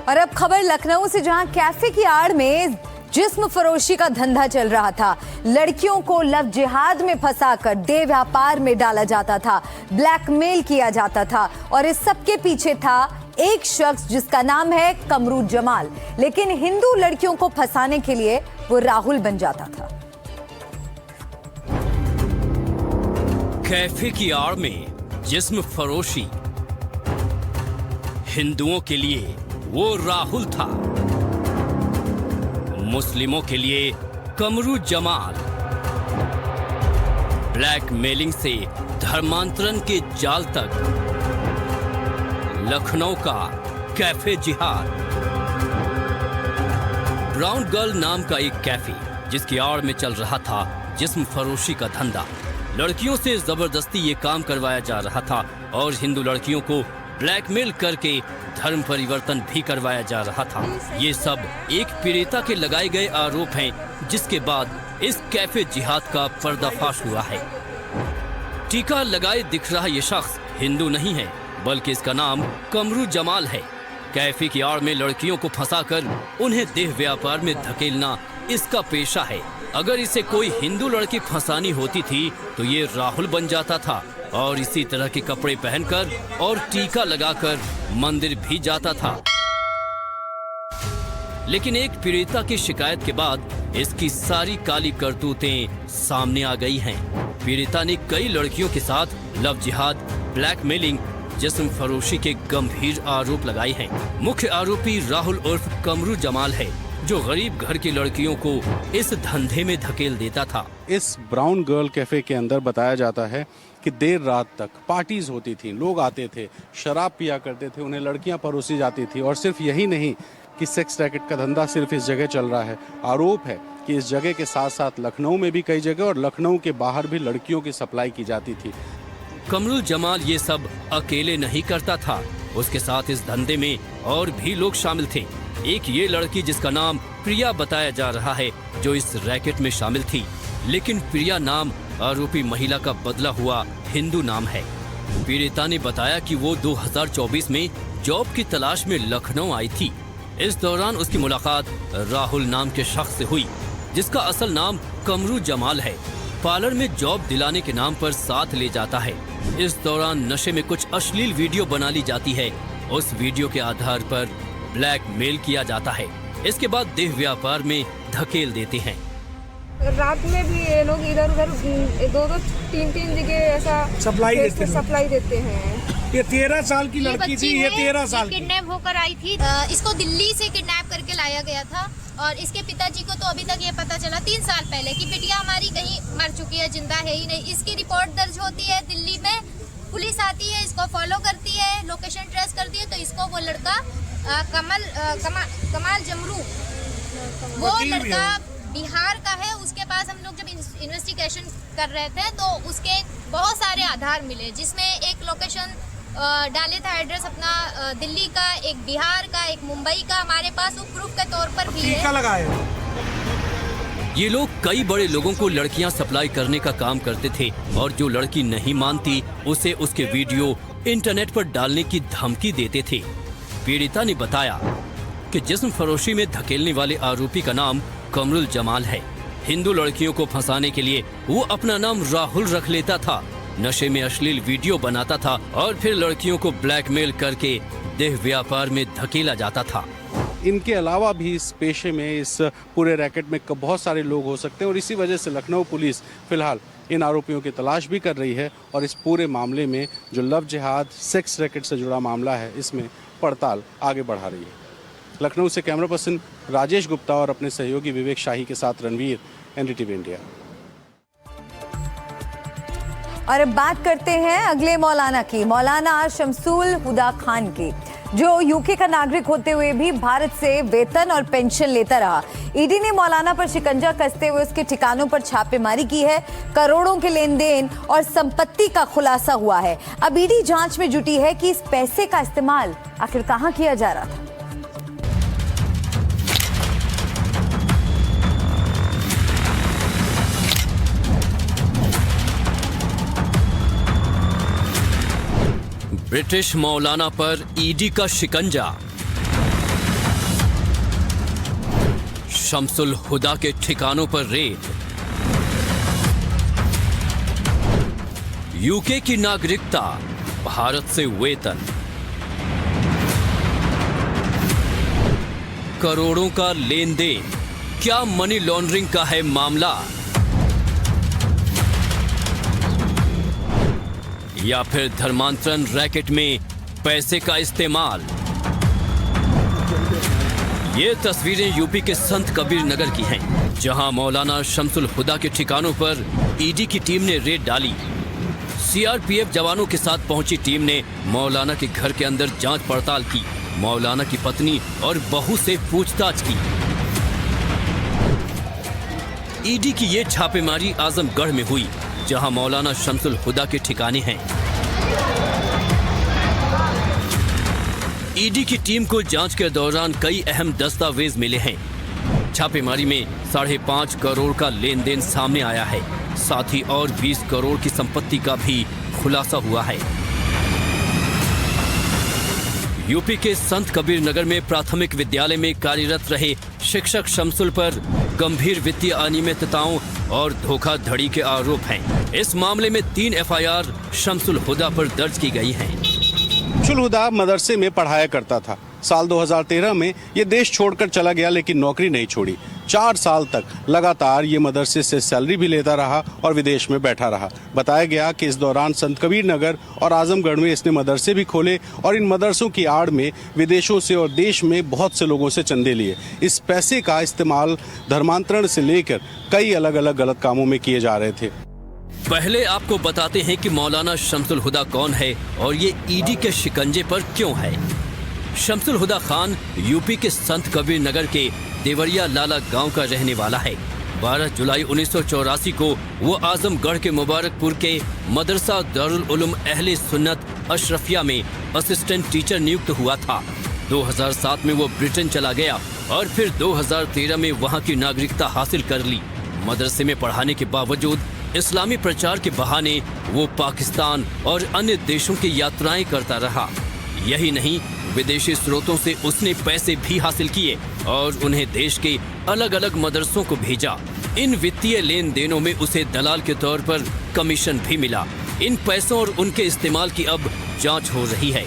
और अब खबर लखनऊ से, जहां कैफे की आड़ में जिस्म फरोशी का धंधा चल रहा था। लड़कियों को लव जिहाद में फंसाकर देह व्यापार में डाला जाता था, ब्लैकमेल किया जाता था और इस सब के पीछे था एक शख्स जिसका नाम है कमरू जमाल। लेकिन हिंदू लड़कियों को फंसाने के लिए वो राहुल बन जाता था। कैफे की आड़ में जिस्म फरोशी, हिंदुओं के लिए वो राहुल था, मुस्लिमों के लिए कमरू जमाल। ब्लैकमेलिंग से धर्मांतरण के जाल तक, लखनऊ का कैफे जिहाद। ब्राउन गर्ल नाम का एक कैफे, जिसकी आड़ में चल रहा था जिस्म फरोशी का धंधा। लड़कियों से जबरदस्ती ये काम करवाया जा रहा था और हिंदू लड़कियों को ब्लैकमेल करके धर्म परिवर्तन भी करवाया जा रहा था। ये सब एक पीड़िता के लगाए गए आरोप हैं, जिसके बाद इस कैफे जिहाद का पर्दाफाश हुआ है। टीका लगाए दिख रहा ये शख्स हिंदू नहीं है, बल्कि इसका नाम कमरू जमाल है। कैफे की आड़ में लड़कियों को फंसाकर उन्हें देह व्यापार में धकेलना इसका पेशा है। अगर इसे कोई हिंदू लड़की फंसानी होती थी तो ये राहुल बन जाता था और इसी तरह के कपड़े पहनकर और टीका लगाकर मंदिर भी जाता था। लेकिन एक पीड़िता की शिकायत के बाद इसकी सारी काली करतूतें सामने आ गई हैं। पीड़िता ने कई लड़कियों के साथ लव जिहाद, ब्लैकमेलिंग, जिस्म फरोशी के गंभीर आरोप लगाए हैं। मुख्य आरोपी राहुल उर्फ कमरू जमाल है, जो गरीब घर की लड़कियों को इस धंधे में धकेल देता था। इस ब्राउन गर्ल कैफे के अंदर बताया जाता है कि देर रात तक पार्टीज होती थी, लोग आते थे, शराब पिया करते थे, उन्हें लड़कियां परोसी जाती थी। और सिर्फ यही नहीं कि सेक्स रैकेट का धंधा सिर्फ इस जगह चल रहा है। आरोप है कि इस जगह के साथ साथ लखनऊ में भी कई जगह और लखनऊ के बाहर भी लड़कियों की सप्लाई की जाती थी। कमरुल जमाल ये सब अकेले नहीं करता था, उसके साथ इस धंधे में और भी लोग शामिल थे। एक ये लड़की जिसका नाम प्रिया बताया जा रहा है, जो इस रैकेट में शामिल थी। लेकिन प्रिया नाम आरोपी महिला का बदला हुआ हिंदू नाम है। पीड़िता ने बताया कि वो 2024 में जॉब की तलाश में लखनऊ आई थी। इस दौरान उसकी मुलाकात राहुल नाम के शख्स से हुई, जिसका असल नाम कमरू जमाल है। पार्लर में जॉब दिलाने के नाम पर साथ ले जाता है। इस दौरान नशे में कुछ अश्लील वीडियो बना ली जाती है। उस वीडियो के आधार पर ब्लैकमेल किया जाता है। इसके बाद देह व्यापार में धकेल देते हैं। रात में भी ये लोग इधर उधर 2-2, 3-3 जगह ऐसा सप्लाई देते हैं। ये 13 साल की लड़की थी, ये 13 साल की किडनैप होकर आई थी। इसको दिल्ली से किडनैप करके लाया गया था और इसके पिताजी को तो अभी तक ये पता चला 3 साल पहले कि बिटिया हमारी कहीं मर चुकी है, जिंदा है ही नहीं। इसकी रिपोर्ट दर्ज होती है दिल्ली में, पुलिस आती है, इसको फॉलो करती है, लोकेशन ट्रेस करती है, तो इसको वो लड़का कमाल जमरू, वो लड़का बिहार का है। उसके पास हम लोग जब इन्वेस्टिगेशन कर रहे थे तो उसके बहुत सारे आधार मिले, जिसमें एक लोकेशन डाले था, एड्रेस अपना दिल्ली का, एक बिहार का, एक मुंबई का। हमारे पास वो प्रूफ के तौर पर भी है। ये लोग कई बड़े लोगों को लड़कियां सप्लाई करने का काम करते थे और जो लड़की नहीं मानती उसे उसके वीडियो इंटरनेट पर डालने की धमकी देते थे। पीड़िता ने बताया कि जिस्म फरोशी में धकेलने वाले आरोपी का नाम कमरुल जमाल है। हिंदू लड़कियों को फंसाने के लिए वो अपना नाम राहुल रख लेता था, नशे में अश्लील वीडियो बनाता था और फिर लड़कियों को ब्लैकमेल करके देह व्यापार में धकेला जाता था। इनके अलावा भी इस पेशे में, इस पूरे रैकेट में बहुत सारे लोग हो सकते हैं और इसी वजह से लखनऊ पुलिस फिलहाल इन आरोपियों की तलाश भी कर रही है और इस पूरे मामले में जो लव जिहाद, सेक्स रैकेट से जुड़ा मामला है, इसमें पड़ताल आगे बढ़ा रही है। लखनऊ से कैमरा पर्सन राजेश गुप्ता और अपने सहयोगी विवेक शाही के साथ रणवीर, एनडीटीवी इंडिया। और अब बात करते हैं अगले मौलाना की, मौलाना शमसूल हुदा खान की, जो यूके का नागरिक होते हुए भी भारत से वेतन और पेंशन लेता रहा। ईडी ने मौलाना पर शिकंजा कसते हुए उसके ठिकानों पर छापेमारी की है। करोड़ों के लेन देन और संपत्ति का खुलासा हुआ है। अब ईडी जांच में जुटी है कि इस पैसे का इस्तेमाल आखिर कहां किया जा रहा था। ब्रिटिश मौलाना पर ईडी का शिकंजा। शम्सुल हुदा के ठिकानों पर रेड। यूके की नागरिकता, भारत से वेतन। करोड़ों का लेन देन, क्या मनी लॉन्ड्रिंग का है मामला? या फिर धर्मांतरण रैकेट में पैसे का इस्तेमाल? ये तस्वीरें यूपी के संत कबीर नगर की हैं, जहां मौलाना शम्सुल हुदा के ठिकानों पर ईडी की टीम ने रेड डाली। सीआरपीएफ जवानों के साथ पहुंची टीम ने मौलाना के घर के अंदर जांच पड़ताल की, मौलाना की पत्नी और बहू से पूछताछ की। ईडी की ये छापेमारी आजमगढ़ में हुई, जहां मौलाना शम्सुल हुदा के ठिकाने हैं। ईडी की टीम को जांच के दौरान कई अहम दस्तावेज मिले हैं। छापेमारी में 5.5 करोड़ का लेन देन सामने आया है, साथ ही और 20 करोड़ की संपत्ति का भी खुलासा हुआ है। यूपी के संत कबीर नगर में प्राथमिक विद्यालय में कार्यरत रहे शिक्षक शम्सुल पर गंभीर वित्तीय अनियमितताओं और धोखाधड़ी के आरोप हैं। इस मामले में 3 एफआईआर शम्सुल हुदा पर दर्ज की गई हैं। शम्सुल हुदा मदरसे में पढ़ाया करता था। साल 2013 में ये देश छोड़कर चला गया, लेकिन नौकरी नहीं छोड़ी। 4 साल तक लगातार ये मदरसे से सैलरी भी लेता रहा और विदेश में बैठा रहा। बताया गया कि इस दौरान संत कबीर नगर और आजमगढ़ में इसने मदरसे भी खोले और इन मदरसों की आड़ में विदेशों से और देश में बहुत से लोगों से चंदे लिए। इस पैसे का इस्तेमाल धर्मांतरण से लेकर कई अलग अलग गलत कामों में किए जा रहे थे। पहले आपको बताते हैं कि मौलाना शम्सुल हुदा कौन है और ये ईडी के शिकंजे पर क्यों है। शम्सुल हुदा खान यूपी के संत कबीर नगर के देवरिया लाला गांव का रहने वाला है। 12 जुलाई 1984 को वो आजमगढ़ के मुबारकपुर के मदरसा दारुल उलूम अहले सुन्नत अशरफिया में असिस्टेंट टीचर नियुक्त हुआ था। 2007 में वो ब्रिटेन चला गया और फिर 2013 में वहाँ की नागरिकता हासिल कर ली। मदरसे में पढ़ाने के बावजूद इस्लामी प्रचार के बहाने वो पाकिस्तान और अन्य देशों की यात्राएं करता रहा। यही नहीं, विदेशी स्रोतों से उसने पैसे भी हासिल किए और उन्हें देश के अलग अलग मदरसों को भेजा। इन वित्तीय लेन देनों में उसे दलाल के तौर पर कमीशन भी मिला। इन पैसों और उनके इस्तेमाल की अब जांच हो रही है।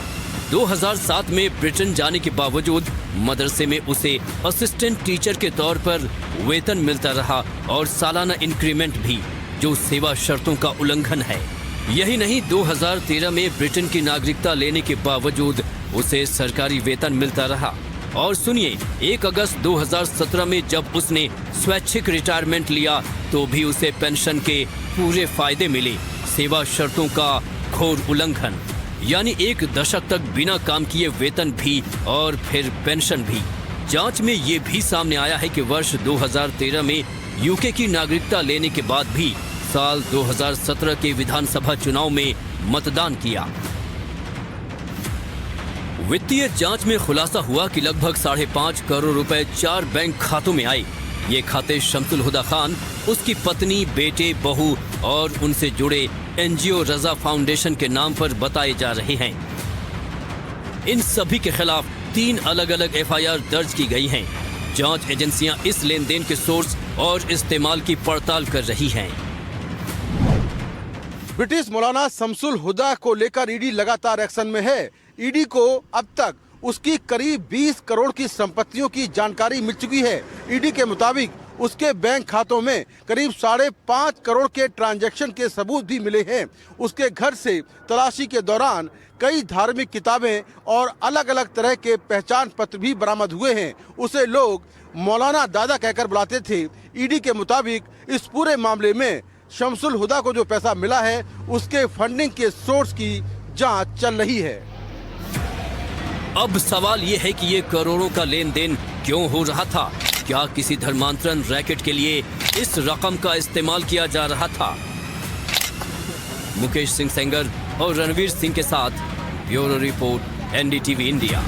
2007 में ब्रिटेन जाने के बावजूद मदरसे में उसे असिस्टेंट टीचर के तौर पर वेतन मिलता रहा और सालाना इंक्रीमेंट भी, जो सेवा शर्तों का उल्लंघन है। यही नहीं, 2013 में ब्रिटेन की नागरिकता लेने के बावजूद उसे सरकारी वेतन मिलता रहा। और सुनिए, 1 अगस्त 2017 में जब उसने स्वैच्छिक रिटायरमेंट लिया तो भी उसे पेंशन के पूरे फायदे मिले। सेवा शर्तों का घोर उल्लंघन, यानी 1 दशक तक बिना काम किए वेतन भी और फिर पेंशन भी। जांच में ये भी सामने आया है कि वर्ष 2013 में यूके की नागरिकता लेने के बाद भी साल 2017 के विधानसभा चुनाव में मतदान किया। वित्तीय जांच में खुलासा हुआ कि लगभग 5.5 करोड़ रुपए 4 बैंक खातों में आए। ये खाते शम्सुल हुदा खान, उसकी पत्नी, बेटे, बहू और उनसे जुड़े एनजीओ रजा फाउंडेशन के नाम पर बताए जा रहे हैं। इन सभी के खिलाफ 3 अलग अलग एफआईआर दर्ज की गई हैं। जांच एजेंसियां इस लेन देन के सोर्स और इस्तेमाल की पड़ताल कर रही हैं। ब्रिटिश मौलाना शम्सुल हुदा को लेकर ईडी लगातार एक्शन में है। ईडी को अब तक उसकी करीब 20 करोड़ की संपत्तियों की जानकारी मिल चुकी है। ईडी के मुताबिक उसके बैंक खातों में करीब 5.5 करोड़ के ट्रांजैक्शन के सबूत भी मिले हैं। उसके घर से तलाशी के दौरान कई धार्मिक किताबें और अलग अलग तरह के पहचान पत्र भी बरामद हुए हैं। उसे लोग मौलाना दादा कहकर बुलाते थे। ईडी के मुताबिक इस पूरे मामले में शम्सुल हुदा को जो पैसा मिला है, उसके फंडिंग के सोर्स की जांच चल रही है। अब सवाल ये है कि ये करोड़ों का लेन देन क्यों हो रहा था? क्या किसी धर्मांतरण रैकेट के लिए इस रकम का इस्तेमाल किया जा रहा था? मुकेश सिंह सेंगर और रणवीर सिंह के साथ ब्यूरो रिपोर्ट, एनडीटीवी इंडिया।